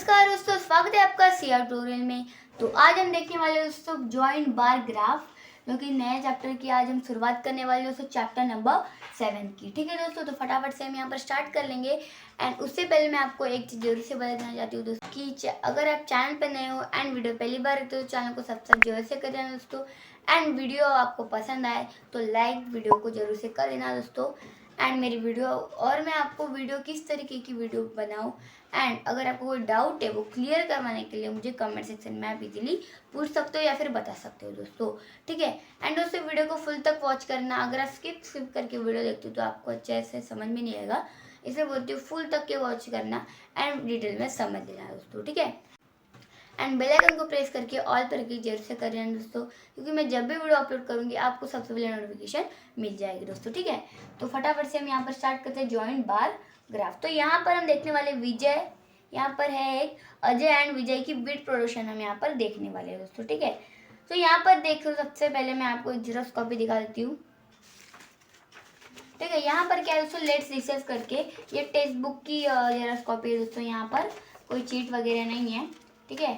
नमस्कार दोस्तों, स्वागत है आपका सीआर ट्यूटोरियल में। तो आज हम देखने वाले दोस्तों जॉइंट बार ग्राफ, जो कि नए चैप्टर की आज हम शुरुआत करने वाले दोस्तों, चैप्टर नंबर 7 की। ठीक है दोस्तों, तो फटाफट से हम यहाँ पर स्टार्ट कर लेंगे। एंड उससे पहले मैं आपको एक चीज़ जरूर से बता देना चाहती हूँ दोस्तों कि अगर आप चैनल पर नए हो एंड वीडियो पहली बार देखते हो तो चैनल को सब्सक्राइब जरूर से कर देना दोस्तों। एंड वीडियो आपको पसंद आए तो लाइक वीडियो को जरूर से कर देना दोस्तों। एंड मेरी वीडियो और मैं आपको वीडियो किस तरीके की वीडियो बनाऊं एंड अगर आपको कोई डाउट है वो क्लियर करवाने के लिए मुझे कमेंट सेक्शन में आप इजीली पूछ सकते हो या फिर बता सकते हो दोस्तों। ठीक है, एंड दोस्तों वीडियो को फुल तक वॉच करना। अगर आप स्किप करके वीडियो देखते हो तो आपको अच्छे से समझ में नहीं आएगा, इसलिए बोलती हूँ फुल तक के वॉच करना एंड डिटेल में समझ लेना दोस्तों। ठीक है, एंड बेल आइकन को प्रेस करके ऑल पर क्लिक जरूर से कर लेना दोस्तों, क्योंकि मैं जब भी वीडियो अपलोड करूंगी आपको सबसे पहले नोटिफिकेशन मिल जाएगी दोस्तों। ठीक है, तो फटाफट से हम यहाँ पर स्टार्ट करते हैं जॉइंट बार ग्राफ। तो यहाँ पर हम देखने वाले विजय, यहाँ पर है एक अजय एंड विजय की बिट प्रोडक्शन हम यहाँ पर देखने वाले हैं दोस्तों। ठीक है, तो यहाँ पर देखो सबसे पहले मैं आपको एक जीरोस कॉपी दिखा देती हूँ। ठीक है, यहाँ पर क्या है दोस्तों, लेट्स डिस्कस करके ये टेक्स्ट बुक की जीरोस कॉपी है दोस्तों। यहाँ पर कोई चीट वगैरह नहीं है। ठीक है,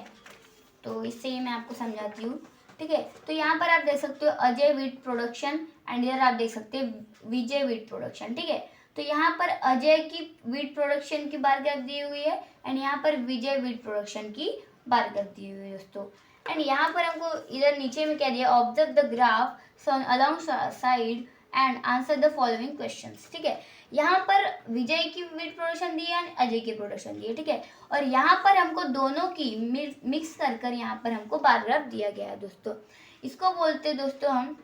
तो इससे ही मैं आपको समझाती हूँ। ठीक है, तो यहाँ पर आप देख सकते हो अजय वीट प्रोडक्शन एंड इधर आप देख सकते हैं विजय वीट प्रोडक्शन। ठीक है, तो यहाँ पर अजय की वीट प्रोडक्शन की बार ग्राफ दी हुई है एंड यहाँ पर विजय वीट प्रोडक्शन की बार ग्राफ दी हुई है दोस्तों। एंड यहाँ पर हमको इधर नीचे में क्या दिया, observe the graph along side and answer the following questions. ठीक है, यहाँ पर विजय की वीट प्रोडक्शन दी है, अजय की प्रोडक्शन दी है। ठीक है, और यहाँ पर हमको दोनों की मिक्स कर यहाँ पर हमको बार ग्राफ दिया गया है दोस्तों। इसको बोलते हैं दोस्तों हम,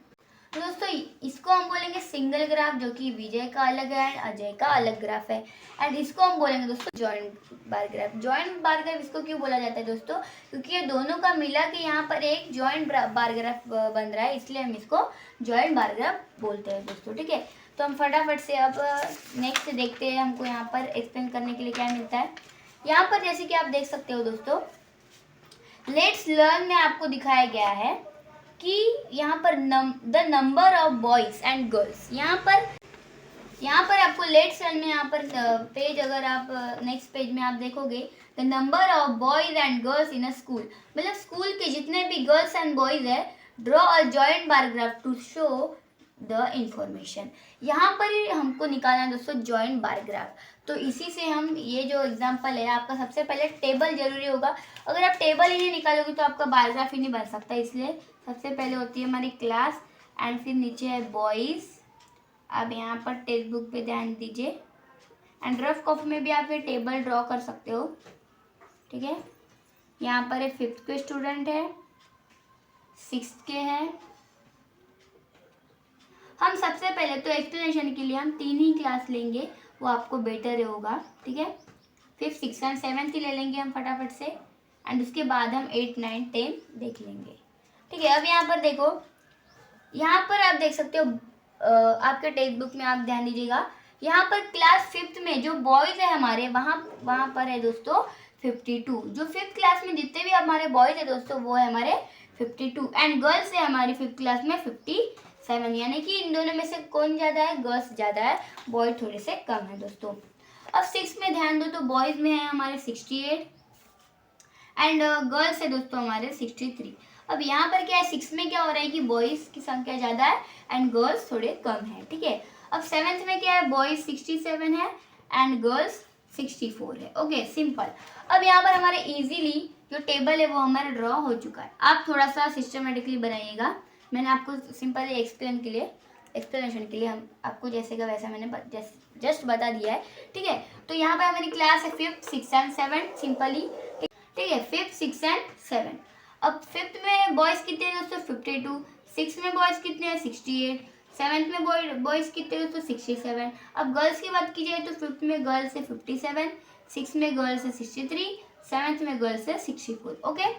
तो दोस्तों इसको हम बोलेंगे सिंगल ग्राफ, जो कि विजय का अलग है एंड अजय का अलग ग्राफ है। एंड इसको हम बोलेंगे दोस्तों joint bar graph. Joint bar graph इसको क्यों बोला जाता है दोस्तों, क्योंकि ये दोनों का मिला के यहाँ पर एक जॉइंट बार ग्राफ बन रहा है, इसलिए हम इसको जॉइंट बार ग्राफ बोलते हैं दोस्तों। ठीक है, तो हम फटाफट से अब नेक्स्ट देखते हैं हमको यहाँ पर एक्सप्लेन करने के लिए क्या मिलता है। यहाँ पर जैसे कि आप देख सकते हो दोस्तों, लेट्स लर्न में आपको दिखाया गया है कि यहाँ पर the number of boys and girls, यहाँ पर आपको लेट्स लर्न में यहाँ पर पेज, अगर आप नेक्स्ट पेज में आप देखोगे the number of boys and girls in a school, मतलब स्कूल के जितने भी गर्ल्स एंड बॉयज है, draw a joint bar graph to show the information. यहाँ पर ही हमको निकालना है दोस्तों जॉइंट बार ग्राफ। तो इसी से हम ये जो एग्जांपल है, आपका सबसे पहले टेबल जरूरी होगा। अगर आप टेबल ही नहीं निकालोगे तो आपका बार ग्राफ ही नहीं बन सकता, इसलिए सबसे पहले होती है हमारी क्लास एंड फिर नीचे है बॉयज़। आप यहाँ पर टेक्स्ट बुक पे ध्यान दीजिए एंड रफ कॉपी में भी आप ये टेबल ड्रॉ कर सकते हो। ठीक है, यहाँ पर एक 5th के स्टूडेंट है, 6th के हैं। हम सबसे पहले तो एक्सप्लेनेशन के लिए हम 3 ही क्लास लेंगे, वो आपको बेटर होगा। ठीक है, 5th 6th एंड 7th ही ले लेंगे हम फटाफट से, एंड उसके बाद हम 8 9 10 देख लेंगे। ठीक है, अब यहाँ पर देखो, यहाँ पर आप देख सकते हो आपके टेक्स्ट बुक में आप ध्यान दीजिएगा, यहाँ पर क्लास 5th में जो बॉयज़ है हमारे, वहाँ पर है दोस्तों 52। जो 5th क्लास में जितने भी हमारे बॉयज़ है दोस्तों वो है हमारे 52 एंड गर्ल्स है हमारी 5th क्लास में 57, यानी कि इन दोनों में से कौन ज़्यादा है, गर्ल्स ज़्यादा है, बॉय थोड़े से कम है दोस्तों। अब 6 में ध्यान दो तो बॉयज़ में है हमारे 68 एंड गर्ल्स है दोस्तों हमारे 63। अब यहाँ पर क्या है, 6 में क्या हो रहा है कि बॉयज़ की संख्या ज़्यादा है एंड गर्ल्स थोड़े कम है। ठीक है, अब 7th में क्या है, बॉयज़ 67 है एंड गर्ल्स 64 है। Okay, simple. अब यहाँ पर हमारे इजीली जो टेबल है वो हमारा ड्रॉ हो चुका है। आप थोड़ा सा सिस्टमेटिकली बनाइएगा, मैंने आपको सिंपल एक्सप्लेनेशन के लिए हम आपको जैसे का वैसा मैंने जस्ट बता दिया है। ठीक है, तो यहाँ पर हमारी क्लास है 5th 6th एंड 7 सिंपली। ठीक है, 5th 6th एंड 7। अब 5th में बॉयज़ कितने हैं दोस्तों, 52। 6th में बॉयज़ कितने हैं, 68। 7th में बॉयज़ कितने हैं दोस्तों, 67। अब गर्ल्स की बात की जाए तो 5th में गर्ल्स है 57, 6th में गर्ल्स है 63, 7th में गर्ल्स है 64। ओके,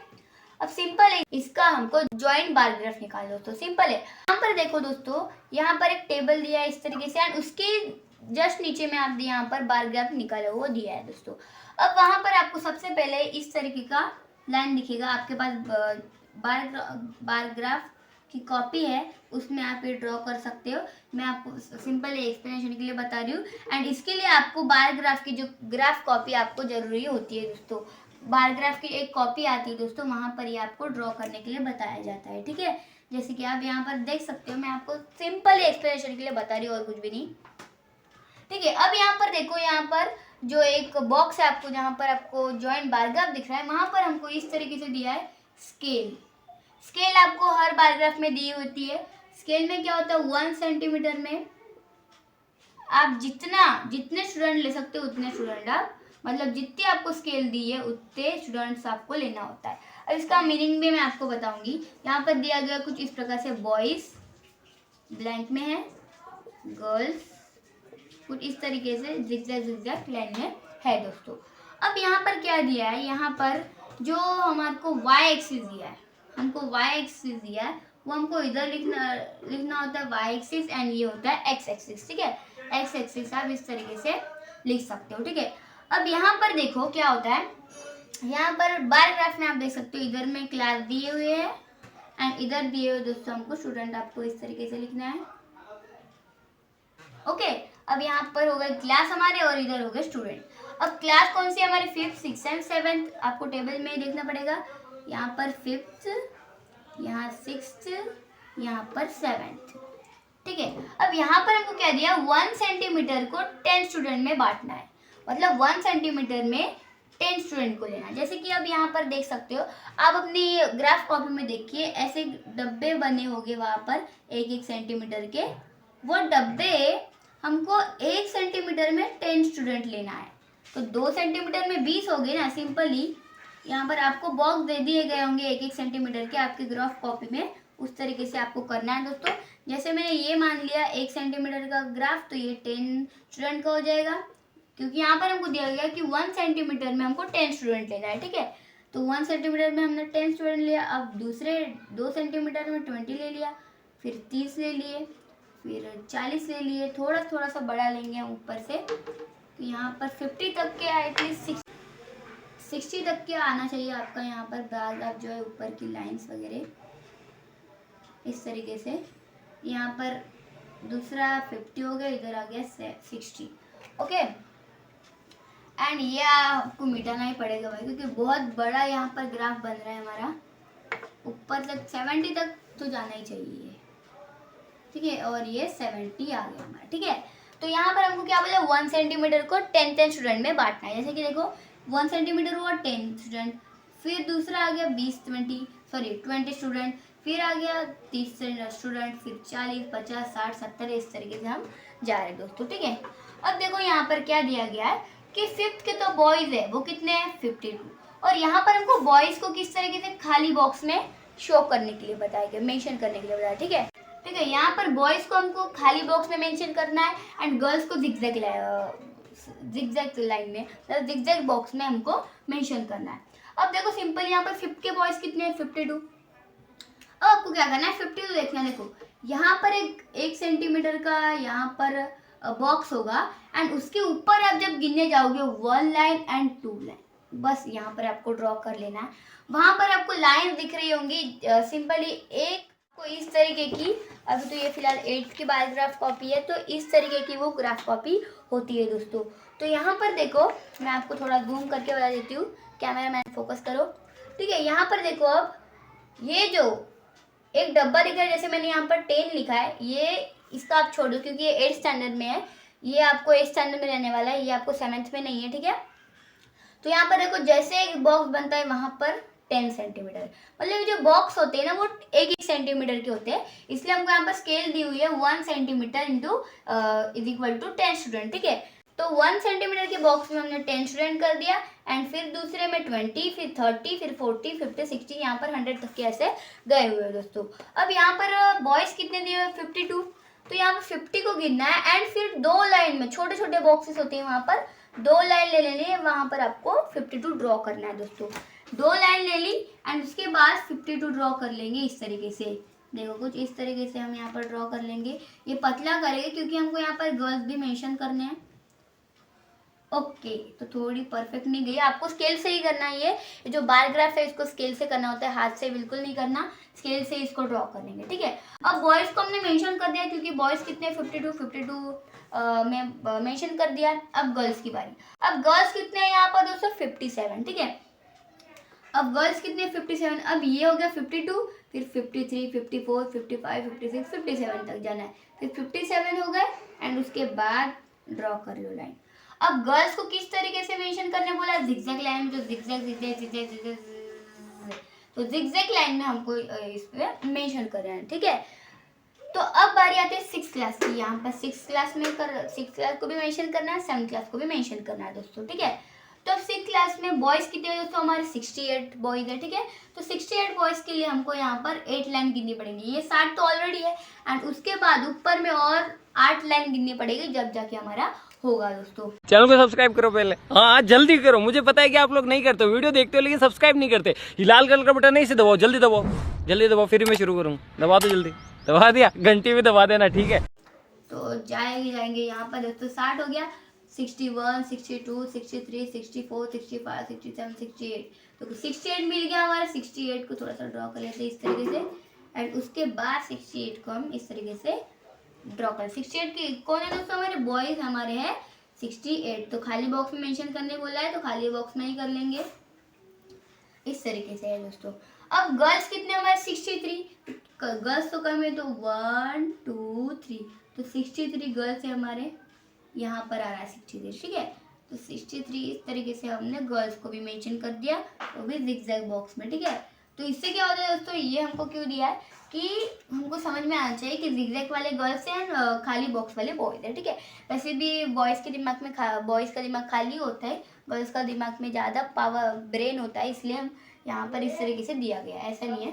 अब सिंपल है, इसका हमको जॉइंट बार ग्राफ निकाल दोस्तों, सिंपल है। यहाँ पर देखो दोस्तों, यहाँ पर एक टेबल दिया है इस तरीके से एंड उसके जस्ट नीचे में आप यहाँ पर बार ग्राफ निकालो वो दिया है दोस्तों। अब वहाँ पर आपको सबसे पहले इस तरीके का लाइन दिखेगा, आपके पास बार ग्राफ की कॉपी है, उसमें आप ये ड्रॉ कर सकते हो। मैं आपको सिंपल एक्सप्लेनेशन के लिए बता रही हूँ एंड इसके लिए आपको बार ग्राफ की जो ग्राफ कॉपी आपको जरूरी होती है दोस्तों। बार ग्राफ की एक कॉपी आती है दोस्तों, वहाँ पर ये आपको ड्रॉ करने के लिए बताया जाता है। ठीक है, जैसे कि आप यहाँ पर देख सकते हो, मैं आपको सिंपल एक्सप्लेनेशन के लिए बता रही हूँ और कुछ भी नहीं। ठीक है, अब यहाँ पर देखो, यहाँ पर जो एक बॉक्स है आपको, जहाँ पर आपको जॉइंट बार ग्राफ दिख रहा है, वहाँ पर हमको इस तरीके से दिया है स्केल। स्केल आपको हर बार ग्राफ में दी होती है। स्केल में क्या होता है, 1 सेंटीमीटर में आप जितने स्टूडेंट ले सकते हो उतने स्टूडेंट आप, मतलब जितनी आपको स्केल दी है उतने स्टूडेंट्स आपको लेना होता है। अब इसका मीनिंग भी मैं आपको बताऊंगी। यहाँ पर दिया गया कुछ इस प्रकार से, बॉयज ब्लैंक में है, गर्ल्स कुछ इस तरीके से जिगजैग लाइन में है दोस्तों। अब यहाँ पर क्या दिया है, यहाँ पर जो हमारे को वाई एक्सिस दिया है, हमको वाई एक्सिस दिया है, वो हमको इधर लिखना होता है वाई एक्सिस, एंड ये होता है एक्स एक्सिस। ठीक है, एक्स एक्सिस आप इस तरीके से लिख सकते हो। ठीक है, अब यहाँ पर देखो क्या होता है, यहाँ पर बार ग्राफ में आप देख सकते हो, इधर में क्लास दिए हुए है एंड इधर दिए हुए दोस्तों हमको स्टूडेंट, आपको इस तरीके से लिखना है। ओके, अब यहाँ पर हो गए क्लास हमारे और इधर हो गए स्टूडेंट। अब क्लास कौन सी है हमारी, 5th 6th एंड 7th, आपको टेबल में देखना पड़ेगा। यहाँ पर 5th, यहाँ 6th, यहाँ पर 7th। ठीक है, अब यहाँ पर हमको क्या दिया, 1 सेंटीमीटर को 10 स्टूडेंट में बांटना है, मतलब 1 सेंटीमीटर में 10 स्टूडेंट को लेना है। जैसे कि अब यहाँ पर देख सकते हो, आप अपनी ग्राफ कॉपी में देखिए, ऐसे डब्बे बने होंगे वहाँ पर 1-1 सेंटीमीटर के। वो डब्बे हमको 1 सेंटीमीटर में 10 स्टूडेंट लेना है, तो 2 सेंटीमीटर में 20 हो गए ना, सिंपली। यहाँ पर आपको बॉक्स दे दिए गए होंगे 1-1 सेंटीमीटर के आपकी ग्राफ कॉपी में, उस तरीके से आपको करना है दोस्तों। जैसे मैंने ये मान लिया 1 सेंटीमीटर का ग्राफ, तो ये 10 स्टूडेंट का हो जाएगा, क्योंकि यहाँ पर हमको दिया गया कि 1 सेंटीमीटर में हमको 10 स्टूडेंट लेना है। ठीक है, तो 1 सेंटीमीटर में हमने 10 स्टूडेंट लिया। अब दूसरे 2 सेंटीमीटर में 20 ले लिया, फिर 30 ले लिए, फिर 40 ले लिए, थोड़ा सा बड़ा लेंगे हम ऊपर से, तो यहाँ पर 50 तक के, एटलीस्ट 60 तक के आना चाहिए आपका यहाँ पर बार ग्राफ जो है, ऊपर की लाइंस वगैरह इस तरीके से। यहाँ पर दूसरा 50 हो गया, इधर आ गया 60। ओके, एंड ये आपको मिटाना ही पड़ेगा भाई, क्योंकि बहुत बड़ा यहाँ पर ग्राफ बन रहा है हमारा, ऊपर तक 70 तक तो जाना ही चाहिए। ठीक है, और ये 70 आ गया हमारा। ठीक है, तो यहाँ पर हमको क्या बोला, 1 सेंटीमीटर को 10 स्टूडेंट में बांटना है। जैसे कि देखो 1 सेंटीमीटर हुआ 10 स्टूडेंट, फिर दूसरा आ गया 20 स्टूडेंट, फिर आ गया 30 स्टूडेंट, फिर 40, 50, 60, 70, इस तरीके से हम जा रहे हैं दोस्तों। ठीक है, अब देखो यहाँ पर क्या दिया गया है कि 5th के तो बॉयज है, वो कितने हैं, 52, और यहाँ पर हमको बॉयज को किस तरीके से खाली बॉक्स में शो करने के लिए बताया गया, मेंशन करने के लिए बताया। ठीक है, ठीक है, यहाँ पर बॉयज को हमको खाली बॉक्स में मेंशन करना है एंड गर्ल्स को जिगजैग लाइन में, मतलब जिगजैग बॉक्स में हमको मेंशन करना है। अब देखो सिंपल, यहाँ पर 5th के बॉयज कितने हैं, 52। अब आपको क्या करना है, 52 देखना है। देखो यहाँ पर एक सेंटीमीटर का यहाँ पर बॉक्स होगा एंड उसके ऊपर आप जब गिनने जाओगे 1 लाइन एंड 2 लाइन, बस यहाँ पर आपको ड्रॉ कर लेना है। वहाँ पर आपको लाइन दिख रही होंगी सिंपली एक को इस तरीके की। अभी तो ये फिलहाल 8th की बार ग्राफ कॉपी है, तो इस तरीके की वो ग्राफ कॉपी होती है दोस्तों। तो यहाँ पर देखो, मैं आपको थोड़ा जूम करके बता देती हूँ, कैमरा मैन फोकस करो। ठीक है, यहाँ पर देखो, अब ये जो एक डब्बा दिख रहा है, जैसे मैंने यहाँ पर 10 लिखा है, ये इसका आप छोड़ दो क्योंकि ये 8th स्टैंडर्ड में है, ये आपको 8th स्टैंडर्ड में रहने वाला है, ये आपको 7th में नहीं है। ठीक है, तो यहाँ पर देखो जैसे एक बॉक्स बनता है वहाँ पर 10 सेंटीमीटर, मतलब जो बॉक्स होते हैं ना वो 1 सेंटीमीटर के होते हैं, इसलिए हमको यहाँ पर स्केल दी हुई है 1 centimetre into is equal to 10 student. ठीक है, तो 1 सेंटीमीटर के बॉक्स में हमने 10 स्टूडेंट कर दिया एंड फिर दूसरे में 20, फिर 30, फिर 40, 50, 60, यहाँ पर 100 तक के ऐसे गए हुए हैं दोस्तों। अब यहाँ पर बॉयज कितने दिए हुए, 52, तो यहाँ पर 50 को गिनना है एंड फिर 2 लाइन में, छोटे छोटे बॉक्सेस होते हैं वहाँ पर 2 लाइन ले लेनी है, वहाँ पर आपको 52 ड्रॉ करना है दोस्तों। 2 लाइन ले ली एंड उसके बाद 52 ड्रॉ कर लेंगे इस तरीके से। देखो कुछ इस तरीके से हम यहाँ पर ड्रॉ कर लेंगे, ये पतला करेंगे क्योंकि हमको यहाँ पर गर्ल्स भी मेंशन करने हैं। ओके, तो थोड़ी परफेक्ट नहीं गई, आपको स्केल से ही करना है। ये जो बार ग्राफ है इसको स्केल से करना होता है, हाथ से बिल्कुल नहीं करना, स्केल से इसको ड्रॉ करेंगे। ठीक है, अब बॉयज को हमने मेंशन कर दिया क्योंकि बॉयज कितने 52 में मेंशन कर दिया। अब गर्ल्स की बारी, अब गर्ल्स कितने हैं यहाँ पर दोस्तों 57। ठीक है, अब गर्ल्स कितने 57, अब ये हो गया 52, फिर 53, 54, 55, 56, 57 तक जाना है, फिर 57 हो गए एंड उसके बाद ड्रॉ कर लो लाइन। अब गर्ल्स को किस तरीके से मेंशन करने बोला, जिगजैग लाइन, तो जिगजैग तो जिगजैग लाइन में हमको इस पे मेंशन करना है, ठीक है। तो अब बारी आती है 6th क्लास की। यहाँ पर 6th क्लास में 6th क्लास को भी मेंशन करना है, 7th क्लास को भी मेंशन करना है दोस्तों, ठीक है। तो अब 6th क्लास में बॉयज कितने हैं दोस्तों, हमारे 68 बॉयज है, ठीक है। तो 68 बॉयज के लिए हमको यहाँ पर 8 लाइन गिननी पड़ेगी, ये 60 तो ऑलरेडी है एंड उसके बाद ऊपर में और 8 लाइन गिननी पड़ेगी, जब जाके हमारा होगा दोस्तों। चैनल को सब्सक्राइब करो पहले, हाँ जल्दी करो, मुझे पता है कि आप लोग नहीं करते हो, वीडियो देखते हो लेकिन सब्सक्राइब नहीं करते। ये लाल कलर का बटन नहीं से दबाओ, जल्दी दबाओ, जल्दी दबाओ, फिर मैं शुरू करूँ। दबा दो जल्दी, दबा दिया, घंटी भी दबा देना, ठीक है। तो जाएंगे यहाँ पर दोस्तों 60 हो गया, 61, 62, 63, 64, 65, 67, 68, तो 68 मिल गया हमारा। 68 को थोड़ा सा ड्रॉ कर लेते हैं इस तरीके से एंड उसके बाद 68 को हम इस तरीके से ड्रॉ कर। 68 की कौन है दोस्तों, हमारे बॉयज हमारे हैं 68, तो खाली बॉक्स में मेंशन करने बोला है तो खाली बॉक्स में ही कर लेंगे, इस तरीके से है दोस्तों। अब गर्ल्स कितने हमारे 63, गर्ल्स तो कम है तो 1 2 3, तो 63 गर्ल्स है हमारे, यहाँ पर आ रहा है 63, ठीक है। तो 63 इस तरीके से हमने गर्ल्स को भी मेंशन कर दिया, वो भी जिगजैग बॉक्स में, ठीक है। तो इससे क्या होता है दोस्तों, ये हमको क्यों दिया है कि हमको समझ में आना चाहिए कि जिगजैग वाले गर्ल्स हैं और खाली बॉक्स वाले बॉयज हैं, ठीक है। वैसे भी बॉयज़ के दिमाग में बॉयज़ का दिमाग खाली होता है, गर्ल्स का दिमाग में ज़्यादा पावर ब्रेन होता है, इसलिए हम यहाँ पर इस तरीके से दिया गया है, ऐसा नहीं है,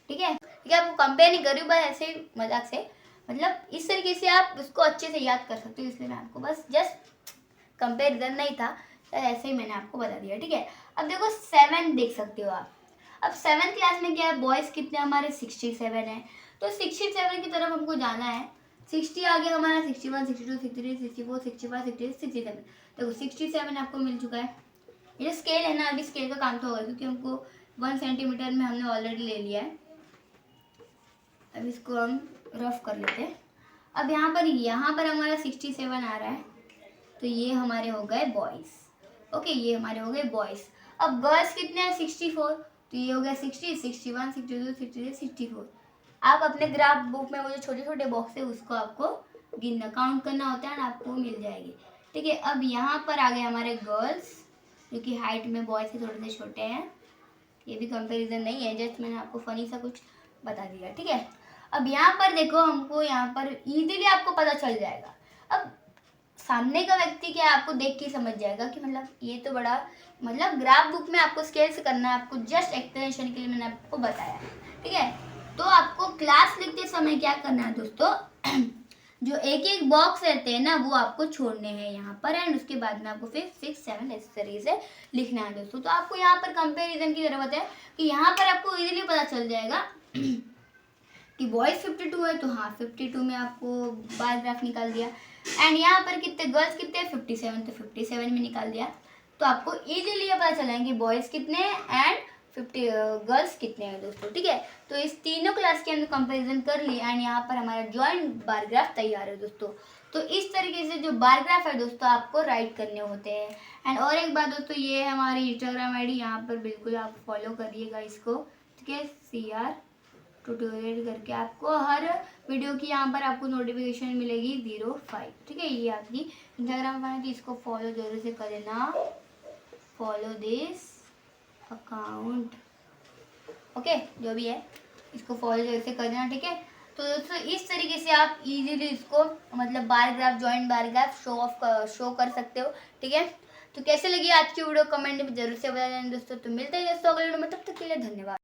ठीक है। ठीक है, आपको कंपेयर नहीं कर रही हूँ, बस ऐसे मजाक से, मतलब इस तरीके से आप उसको अच्छे से याद कर सकते हो, इसलिए मैं आपको बस जस्ट कंपेरिजन नहीं था, ऐसे ही मैंने आपको बता दिया, ठीक है। अब देखो 7 देख सकते हो आप। अब 7th क्लास में क्या है, बॉयज़ कितने हमारे 67 है, तो 67 की तरफ हमको जाना है। 60 आ गया हमारा, 61, 62, 63, 64, 65, 66, 67, देखो 67 आपको मिल चुका है। ये स्केल है ना, अभी स्केल का काम तो होगा क्योंकि हमको 1 सेंटीमीटर में हमने ऑलरेडी ले लिया है। अब इसको हम रफ कर लेते हैं। अब यहाँ पर हमारा 67 आ रहा है, तो ये हमारे हो गए बॉयज़, ओके, ये हमारे हो गए बॉयज़। अब गर्ल्स कितने हैं 64, तो ये हो गया 60, 61, 62, 63, 64। आप अपने ग्राफ बुक में वो जो छोटे छोटे बॉक्स है उसको आपको गिनना, काउंट करना होता है ना, आपको मिल जाएगी, ठीक है। अब यहाँ पर आ गए हमारे गर्ल्स, जो कि हाइट में बॉयज़ से थोड़े से छोटे हैं, ये भी कंपैरिजन नहीं है, जस्ट मैंने आपको फनी सा कुछ बता दिया, ठीक है। अब यहाँ पर देखो, हमको यहाँ पर इजीली आपको पता चल जाएगा। अब सामने का व्यक्ति क्या है आपको देख के समझ जाएगा कि मतलब ये तो बड़ा, मतलब ग्राफ बुक में आपको स्केल से करना है, आपको जस्ट एक्सप्लेनेशन के लिए मैंने आपको बताया, ठीक है। तो आपको क्लास लिखते समय क्या करना है दोस्तों, जो एक एक बॉक्स रहते हैं ना वो आपको छोड़ने हैं यहाँ पर एंड उसके बाद में आपको फिर 6 7 इस तरीके से लिखना है दोस्तों। तो आपको यहाँ पर कंपैरिजन की जरूरत है कि यहाँ पर आपको इजीली पता चल जाएगा कि बॉयज़ 52 है, तो हाँ 52 में आपको बार ग्राफ निकाल दिया एंड यहाँ पर कितने गर्ल्स कितने 57, तो 57 में निकाल दिया। तो आपको इजीली ये पता चला कि बॉयज़ कितने हैं एंड 50 गर्ल्स कितने हैं दोस्तों, ठीक है। तो इस तीनों क्लास के अंदर कंपैरिजन कर लिया एंड यहाँ पर हमारा जॉइंट बार ग्राफ तैयार है दोस्तों। तो इस तरीके से जो बार ग्राफ है दोस्तों आपको राइट करने होते हैं। एंड और एक बात दोस्तों, ये है हमारी इंस्टाग्राम आईडी, यहाँ पर बिल्कुल आप फॉलो करिएगा इसको, ठीक है, CR ट्यूटोरियल करके आपको हर वीडियो की यहाँ पर आपको नोटिफिकेशन मिलेगी 05, ठीक है। ये आपकी इंस्टाग्राम पर, कि इसको फॉलो जरूर से कर देना, फॉलो दिस अकाउंट, ओके, जो भी है इसको फॉलो जरूर से कर देना, ठीक है। तो दोस्तों इस तरीके से आप इजीली इसको मतलब bar graph, joint bar graph show कर सकते हो, ठीक है। तो कैसे लगी आज की वीडियो कमेंट में जरूर से बता देना दोस्तों। तो मिलते हैं दोस्तों अगले वीडियो में, तब तक के लिए धन्यवाद।